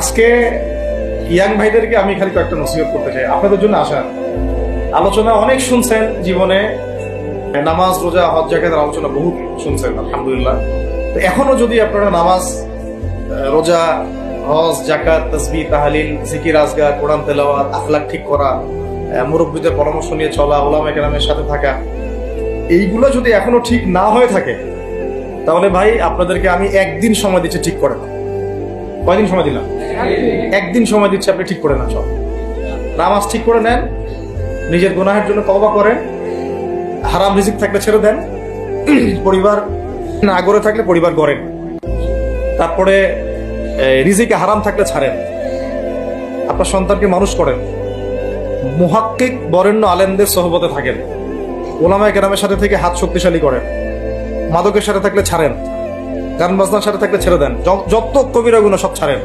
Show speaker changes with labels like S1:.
S1: আজকে ইয়াং ভাইদেরকে আমি খালি কয়েকটা নসিহত করতে চাই, আপনাদের জন্য আসা আলোচনা অনেক শুনছেন জীবনে, নামাজ রোজা হজ জাকাতের আলোচনা বহুত শুনছেন আলহামদুলিল্লাহ। তো এখনো যদি আপনারা নামাজ রোজা হজ জাকাত তাসবিহ তাহলিল জিকির আজগার কোরআন তেলাওয়াত আখলাক ঠিক করা মুরব্বীদের পরামর্শ নিয়ে চলা ওলামা কেরামের সাথে থাকা এইগুলো যদি এখনো ঠিক না হয়ে থাকে, তাহলে ভাই আপনাদেরকে আমি একদিন সময় দিচ্ছি ঠিক করে না। কয়দিন সময় দিলাম? একদিন সময় দিচ্ছি, আপনি ঠিক করে না। সব নামাজ ঠিক করে নেন, নিজের গুনাহের জন্য তওবা করেন, হারাম রিজিক থাকলে ছেড়ে দেন, পরিবার না গড়ে থাকলে পরিবার গড়েন, তারপরে রিজিকে হারাম থাকলে ছাড়েন, আপনার সন্তানকে মানুষ করেন, মুহাক্কিক বরেণ্য আলেমদের সহবতে থাকেন, ওলামায়ে কেরামের সাথে থেকে হাত শক্তিশালী করেন, মাদকের সাথে থাকলে ছাড়েন, গান বাজনার সাথে থাকলে ছেড়ে দেন, যত কবিরা গুনাহ সব ছাড়েন।